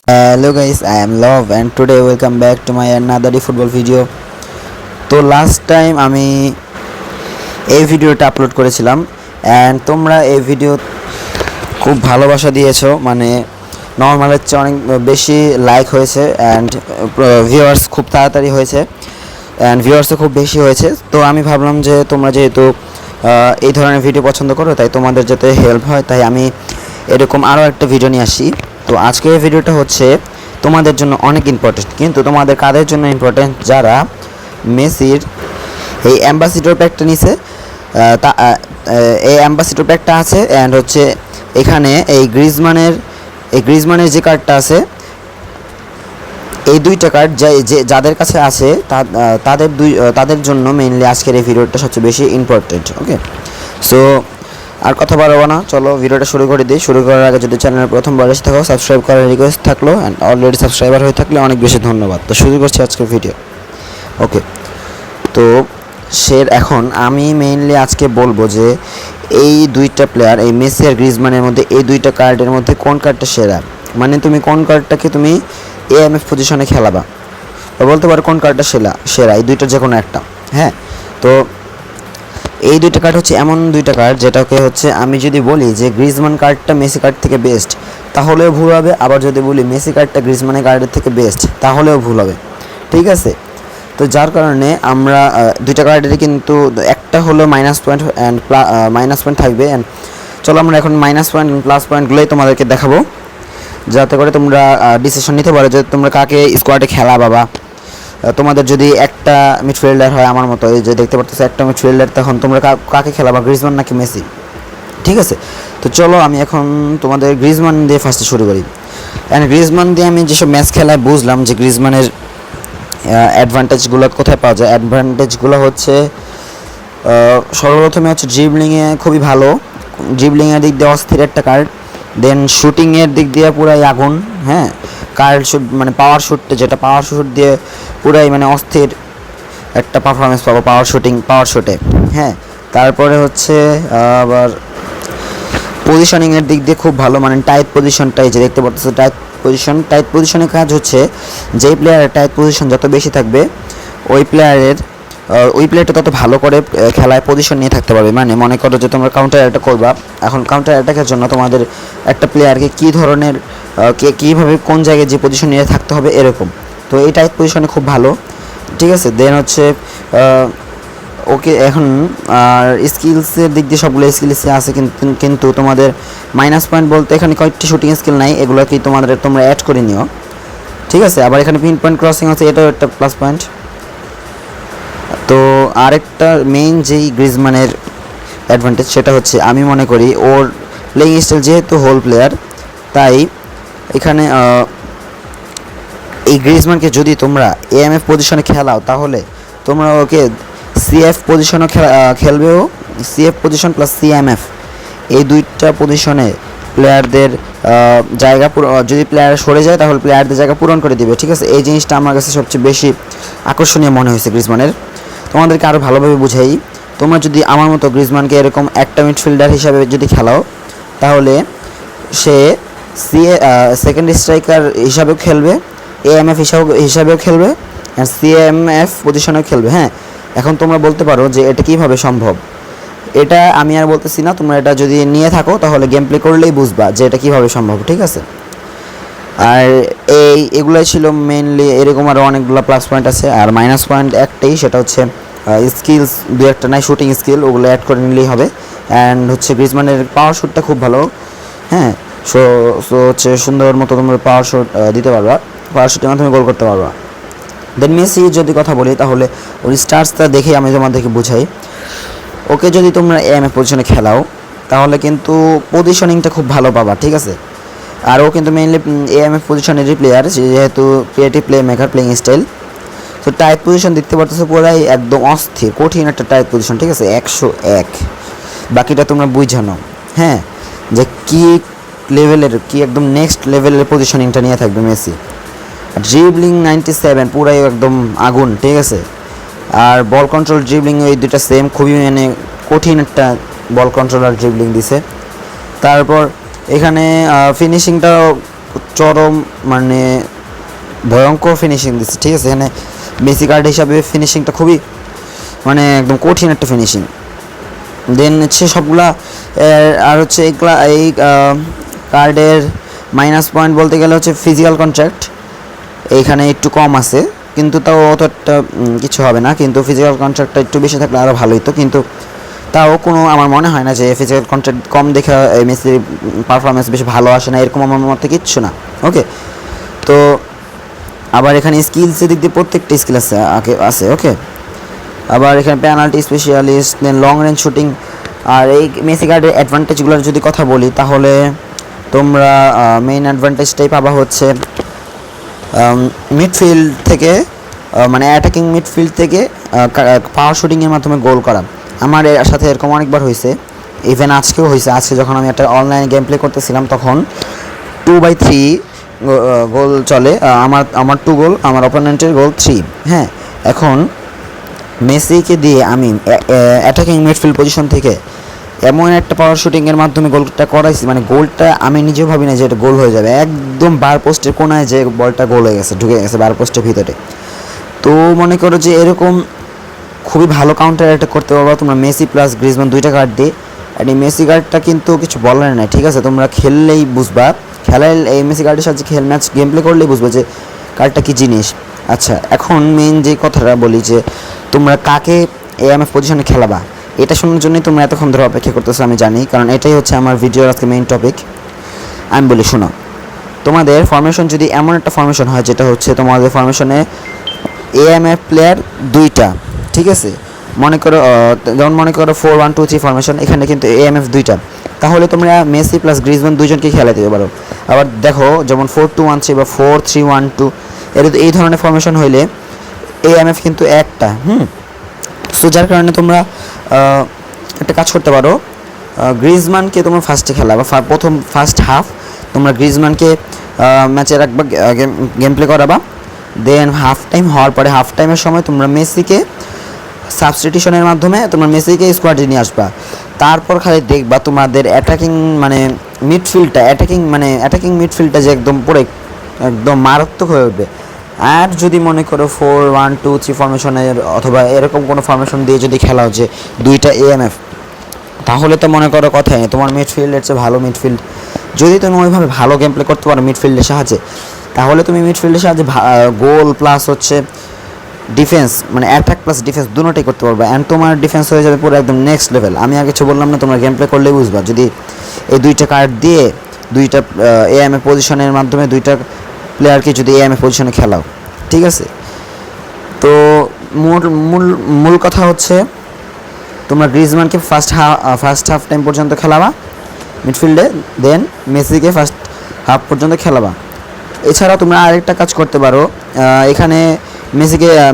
Hello guys, I am Love and today welcome back to my another football video. তো last time আমি এই ভিডিওটা upload করেছিলাম and তোমরা এই ভিডিও খুব ভালোবাসা দিয়েছো, মানে নর্মালের চেয়ে অনেক বেশি লাইক হয়েছে অ্যান্ড ভিউয়ার্স খুব তাড়াতাড়ি হয়েছে অ্যান্ড ভিউয়ার্সও খুব বেশি হয়েছে। তো আমি ভাবলাম যে তোমরা যেহেতু এই ধরনের ভিডিও পছন্দ করো, তাই তোমাদের যাতে হেল্প হয়, তাই আমি এরকম আরও একটা ভিডিও নিয়ে আসি। তো আজকের এই ভিডিওটা হচ্ছে তোমাদের জন্য অনেক ইম্পর্টেন্ট, কিন্তু তোমাদের কাদের জন্য ইম্পর্টেন্ট? যারা মেসির এই অ্যাম্বাসিডর প্যাকটা নিছে, এই অ্যাম্বাসিডর প্যাকটা আছে অ্যান্ড হচ্ছে এখানে এই গ্রিজমানের যে কার্ডটা আছে, এই দুইটা কার্ড যাদের কাছে আছে তাদের জন্য মেইনলি আজকের এই ভিডিওটা সবচেয়ে বেশি ইম্পর্টেন্ট। ওকে, সো আর কথা বাড়াবো না, চলো ভিডিওটা শুরু করে দিই। শুরু করার আগে যদি চ্যানেলে প্রথমবার এসে থাকো, সাবস্ক্রাইব করার রিকোয়েস্ট থাকলো অ্যান্ড অলরেডি সাবস্ক্রাইবার হয়ে থাকলে অনেক বেশি ধন্যবাদ। তো শুরু করছি আজকের ভিডিও। ওকে, তো এখন আমি মেইনলি আজকে বলবো যে এই দুইটা প্লেয়ার, এই মেসি আর গ্রিজমানের মধ্যে এই দুইটা কার্ডের মধ্যে কোন কার্ডটা সেরা, মানে তুমি কোন কার্ডটাকে তুমি এএমএফ পজিশনে খেলাবা, বা বলতে পারো কোন কার্ডটা সেরা এই দুইটার যে কোনো একটা। হ্যাঁ, তো এই দুইটা কার্ড হচ্ছে এমন দুইটা কার্ড যেটাকে হচ্ছে আমি যদি বলি যে গ্রিজমান কার্ডটা মেসি কার্ড থেকে বেস্ট, তাহলেও ভুল হবে, আবার যদি বলি মেসি কার্ডটা গ্রিজমানের কার্ডের থেকে বেস্ট, তাহলেও ভুল হবে। ঠিক আছে, তো যার কারণে আমরা দুইটা কার্ডেরই কিন্তু একটা হলো minus point and minus point থাকবে। অ্যান্ড চলো আমরা এখন মাইনাস পয়েন্ট প্লাস পয়েন্টগুলোই তোমাদেরকে দেখাবো, যাতে করে তোমরা ডিসিশন নিতে পারো যে তোমরা কাকে স্কোয়াডে খেলা বাবা। তোমাদের যদি একটা মিডফিল্ডার হয় আমার মতো, এই যে দেখতে পাচ্ছ একটা মিডফিল্ডার, তখন তোমরা কাকে খেলাবা, গ্রিজমান নাকি মেসি? ঠিক আছে, তো চলো আমি এখন তোমাদের গ্রিজমান দিয়ে ফার্স্টে শুরু করি। অ্যান্ড গ্রিজমান দিয়ে আমি যেসব ম্যাচ খেলায় বুঝলাম যে গ্রিজমানের অ্যাডভান্টেজগুলো কোথায় পাওয়া যায়। অ্যাডভান্টেজগুলো হচ্ছে সর্বপ্রথমে হচ্ছে ড্রিবলিংয়ে খুবই ভালো, ড্রিবলিংয়ের দিক দিয়ে অস্থির একটা কার্ড। দেন শুটিংয়ের দিক দিয়ে পুরাই আগুন। হ্যাঁ, কার্ড শুট মানে পাওয়ার শুটটা, যেটা পাওয়ার শুট দিয়ে পুরাই মানে অস্থির একটা পারফরমেন্স পাবো পাওয়ার শুটে। হ্যাঁ, তারপরে হচ্ছে আবার পজিশনিংয়ের দিক দিয়ে খুব ভালো, মানে টাইট পজিশনটাই যে দেখতে পাচ্ছ, টাইট পজিশনের কাজ হচ্ছে যেই প্লেয়ারের টাইট পজিশন যত বেশি থাকবে ওই প্লেয়ারটা তত ভালো করে খেলায় পজিশন নিয়ে থাকতে পারবে। মানে মনে করো যে তোমরা কাউন্টার অ্যাটাক করবা, এখন কাউন্টার অ্যাটাকের জন্য তোমাদের একটা প্লেয়ারকে কী ধরনের কীভাবে কোন জায়গায় যে পজিশন নিয়ে থাকতে হবে এরকম। তো এই টাইট পজিশনে খুব ভালো। ঠিক আছে, দেন হচ্ছে ওকে এখন আর স্কিলসের দিক দিয়ে সবগুলো স্কিলসে আছে, কিন্তু তোমাদের মাইনাস পয়েন্ট বলতে এখানে কয়েকটি শুটিং স্কিল নাই, এগুলো কি তোমরা অ্যাড করে নিও। ঠিক আছে, আবার এখানে পিন পয়েন্ট ক্রসিং আছে, এটাও একটা প্লাস পয়েন্ট। তো আরেকটা মেইন যেই গ্রিজমানের অ্যাডভান্টেজ সেটা হচ্ছে আমি মনে করি ওর প্লেইং স্টাইল, যেহেতু হোল প্লেয়ার, তাই এখানে এই গ্রিজমানকে যদি তোমরা এএমএফ পজিশনে খেলাও তাহলে তোমরা ওকে সিএফ পজিশনও খেলবেও, সিএফ পজিশন প্লাস সিএমএফ এই দুইটা পজিশনে প্লেয়ারদের জায়গা যদি প্লেয়ার সরে যায় তাহলে প্লেয়ারদের জায়গা পূরণ করে দিবে। ঠিক আছে, এই জিনিসটা আমার কাছে সবচেয়ে বেশি আকর্ষণীয় মনে হয়েছে গ্রিজমানের। তোমাদেরকে আরও ভালোভাবে বুঝাই, তোমরা যদি আমার মতো গ্রিজমানকে এরকম একটা মিডফিল্ডার হিসাবে যদি খেলাও, তাহলে সে সেকেন্ড স্ট্রাইকার হিসাবেও খেলবে, এএমএফ হিসাবেও খেলবে, আর সিএমএফ পজিশনেও খেলবে। হ্যাঁ, এখন তোমরা বলতে পারো যে এটা কীভাবে সম্ভব, এটা আমি আর বলতেছি না, তোমরা এটা যদি নিয়ে থাকো তাহলে গেম প্লে করলেই বুঝবা যে এটা কীভাবে সম্ভব। ঠিক আছে, আর এগুলোই ছিল মেইনলি, এরকম আরও অনেকগুলো প্লাস পয়েন্ট আছে। আর মাইনাস পয়েন্ট একটাই, সেটা হচ্ছে স্কিলস দু একটা নাই, শুটিং স্কিল, ওগুলো অ্যাড করে নিলেই হবে। অ্যান্ড হচ্ছে গ্রিজমানের পাওয়ার শুটটা খুব ভালো। হ্যাঁ, সো হচ্ছে সুন্দর মতো তোমরা পাওয়ার শুট দিতে পারবা, পাওয়ার শুটের মাধ্যমে গোল করতে পারবা। দেন মেসি যদি কথা বলি, তাহলে ওর স্টার্সটা দেখে আমি তোমাদেরকে বুঝাই। ওকে যদি তোমরা এএমএফ পজিশনে খেলাও তাহলে কিন্তু পজিশনিংটা খুব ভালো পাবা। ঠিক আছে, আর ও কিন্তু মেইনলি এএমএফ পজিশনেরই প্লেয়ার, যেহেতু creative play maker playing style. তো টাইট পজিশন দেখতে পারতেছো পুরাই একদম অস্থির কঠিন একটা টাইট পজিশন। ঠিক আছে, 101, বাকিটা তোমরা বুঝানো। হ্যাঁ, যে কি লেভেলের, কি একদম নেক্সট লেভেলের পজিশনিংটা নিয়ে থাকবে মেসি। ড্রিবলিং 97 পুরাই একদম আগুন। ঠিক আছে, আর বল কন্ট্রোল ড্রিবলিং এই দুটা সেম, খুবই মানে কঠিন একটা বল কন্ট্রোল আর ড্রিবলিং দিছে। তারপর এখানে ফিনিশিংটাও চরম মানে ভয়ঙ্কর ফিনিশিং দিচ্ছে, ঠিক আছে। এখানে মেসি কার্ড হিসাবে ফিনিশিংটা খুবই মানে একদম কঠিন একটা ফিনিশিং। দেন হচ্ছে সবগুলা আর হচ্ছে এই কার্ডের মাইনাস পয়েন্ট বলতে গেলে হচ্ছে ফিজিক্যাল কন্ট্রাক্ট এইখানে একটু কম আছে, কিন্তু তাও অতটা কিছু হবে না, কিন্তু ফিজিক্যাল কন্ট্রাক্টটা একটু বেশি থাকলে আরও ভালোই তো, কিন্তু তাও কোনো আমার মনে হয় না যে ফিজিক্যাল কন্ট্রাক্ট কম দেখে মেসির পারফরমেন্স বেশি ভালো আসে না, এরকম আমার মতে কিচ্ছু না। ওকে, তো আবার এখানে স্কিলসের দিক দিয়ে প্রত্যেকটা স্কিল আছে ওকে। আবার এখানে পেনাল্টি স্পেশালিস্ট, দেন লং রেঞ্জ শুটিং। আর এই মেসি কার্ডের অ্যাডভান্টেজগুলোর যদি কথা বলি তাহলে তোমরা মেইন অ্যাডভান্টেজটাই পাবা হচ্ছে মিডফিল্ড থেকে মানে অ্যাটাকিং মিডফিল্ড থেকে পাওয়ার শুটিংয়ের মাধ্যমে গোল করা। আমার এর সাথে এরকম অনেকবার হয়েছে, ইভেন আজকেও হয়েছে। আজকে যখন আমি একটা অনলাইনে গেম প্লে করতেছিলাম তখন 2/3 গোল চলে, আমার 2 গোল, আমার অপোনেন্টের গোল 3। হ্যাঁ, এখন মেসিকে দিয়ে আমি অ্যাটাকিং মিডফিল্ড পজিশন থেকে এমন একটা পাওয়ার শুটিংয়ের মাধ্যমে গোলটা করাইছি, মানে গোলটা আমি নিজেও ভাবি না যে এটা গোল হয়ে যাবে, একদম বার পোস্টের কোনায় যে বলটা গোল হয়ে গেছে, ঢুকে গেছে বার পোস্টের ভিতরে। তো মনে করো যে এরকম খুবই ভালো কাউন্টার অ্যাটাক করতে পারবা তোমরা মেসি প্লাস গ্রিজমান দুইটা কার্ড দিয়ে। আর এই মেসি কার্ডটা কিন্তু কিছু বলার নাই, ঠিক আছে, তোমরা খেললেই বুঝবা, খেলায় এই মেসি কার্ডের সাহায্যে ম্যাচ গেম প্লে করলেই বুঝবা যে কার্ডটা কী জিনিস। আচ্ছা, এখন মেইন যে কথাটা বলি যে তোমরা কাকে এএমএফ পজিশনে খেলাবা, এটা শোনার জন্যই তোমরা এতক্ষণ ধরে অপেক্ষা করতেছো আমি জানি, কারণ এটাই হচ্ছে আমার ভিডিওর আজকে মেইন টপিক। আমি বলি শোনো, তোমাদের ফরমেশন যদি এমন একটা ফরমেশন হয় যেটা হচ্ছে তোমাদের ফরমেশনে এএমএফ প্লেয়ার দুইটা, ঠিক আছে, যেমন মনে করো 4-1-2-3 ফরমেশন, এখানে কিন্তু এএমএফ দুইটা, তাহলে তোমরা মেসি প্লাস গ্রিজমান দুইজনকে খেলাতে পারো। আবার দেখো যেমন 4-2-1-3 বা 4-3-1-2 এই ধরনের ফরমেশন হইলে এএমএফ কিন্তু একটা। সো যার কারণে তোমরা একটা কাজ করতে পারো, গ্রিজমানকে তোমরা ফার্স্টে খেলাবা, ফার্স্ট হাফ তোমরা গ্রিজমানকে ম্যাচে রাখবা, গেম প্লে করাবা। দেন হাফ টাইম হওয়ার পরে হাফ টাইমের সময় তোমরা মেসিকে সাবস্টিটিউশনের মাধ্যমে তোমরা মেসিকে স্কোয়াডে নিয়ে আসবা। তারপর খালি দেখবা তোমাদের অ্যাটাকিং মিডফিল্ডটা যে একদম পুরো একদম মারাত্মক হয়ে উঠবে। আর যদি মনে করো 4-1-2-3 ফরমেশনের অথবা এরকম কোনো ফরমেশন দিয়ে যদি খেলা হচ্ছে দুইটা এএমএফ, তাহলে তো মনে করো কথাই নেই, তোমার মিডফিল্ডের চেয়ে ভালো মিডফিল্ড যদি তুমি ওইভাবে ভালো গেম প্লে করতে পারো মিডফিল্ডের সাহায্যে, তাহলে তুমি মিডফিল্ডের সাহায্যে গোল প্লাস হচ্ছে ডিফেন্স, মানে অ্যাটাক প্লাস ডিফেন্স দুটোটাই করতে পারবে, অ্যান্ড তোমার ডিফেন্স হয়ে যাবে পুরো একদম নেক্সট লেভেল। আমি আর কিছু বললাম না, তোমরা গেম প্লে করলেই বুঝবা। যদি এই দুইটা কার্ড দিয়ে দুইটা এএমএ পজিশনের মাধ্যমে দুইটা প্লেয়ারকে যদি এএমএ পজিশনে খেলাও, ঠিক আছে। তো মূল কথা হচ্ছে তোমরা গ্রিজমানকে ফার্স্ট হাফ টাইম পর্যন্ত খেলাবা মিডফিল্ডে, দেন মেসিকে ফার্স্ট হাফ পর্যন্ত খেলাবা। এছাড়াও তোমরা আরেকটা কাজ করতে পারো, এখানে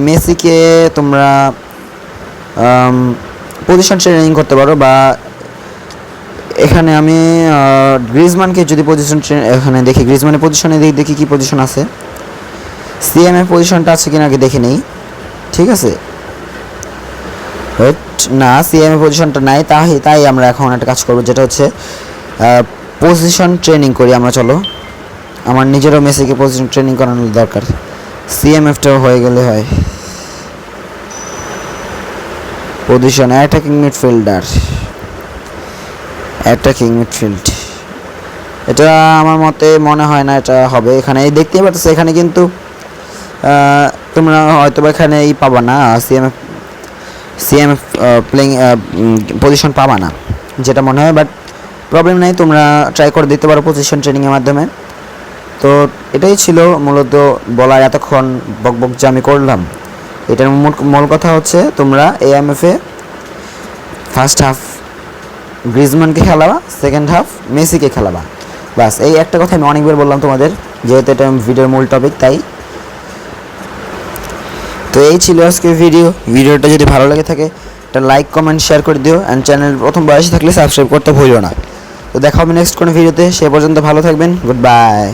মেসিকে তোমরা পজিশন ট্রেনিং করতে পারো, বা এখানে আমি গ্রিজমানকে যদি এখানে দেখি গ্রিজমানের পজিশনে দেখি কী পজিশন আছে, সিএমএ পজিশনটা আছে কিনা আগে দেখে নেই, ঠিক আছে। না, সিএমএ পজিশনটা নাই, তাই আমরা এখন একটা কাজ করবো, যেটা হচ্ছে পজিশন ট্রেনিং করি আমরা। চলো, আমার নিজেরও মেসিকে পজিশন ট্রেনিং করানোর দরকার, সিএমএফটাও হয়ে গেলে হয়। পজিশন অ্যাটাকিং মিডফিল্ড, এটা আমার মতে মনে হয় না এটা হবে। এখানে দেখতেই পাচ্ছ, এখানে কিন্তু তোমরা হয়তো এখানে পাবা না, সিএমএফ প্লেইং পজিশন পাবা না যেটা মনে হয়, বাট প্রবলেম নেই, তোমরা ট্রাই করে দিতে পারো পজিশন ট্রেনিংয়ের মাধ্যমে। তো এটাই ছিল মূলত বলার, এতক্ষণ বকবক যে আমি করলাম এটার মূল কথা হচ্ছে তোমরা এএমএফে ফার্স্ট হাফ গ্রিজমানকে খেলাবা, সেকেন্ড হাফ মেসিকে খেলাবা, বাস। এই একটা কথা আমি অনেকবার বললাম তোমাদের, যেহেতু এটা ভিডিওর মূল টপিক তাই। তো এই ছিল আজকে ভিডিওটা যদি ভালো লাগে থাকে একটা লাইক কমেন্ট শেয়ার করে দিও, অ্যান্ড চ্যানেল প্রথম বয়সে থাকলে সাবস্ক্রাইব করতে ভুলিও না। তো দেখা হবে নেক্সট কোনো ভিডিওতে, সে পর্যন্ত ভালো থাকবেন, গুড বাই।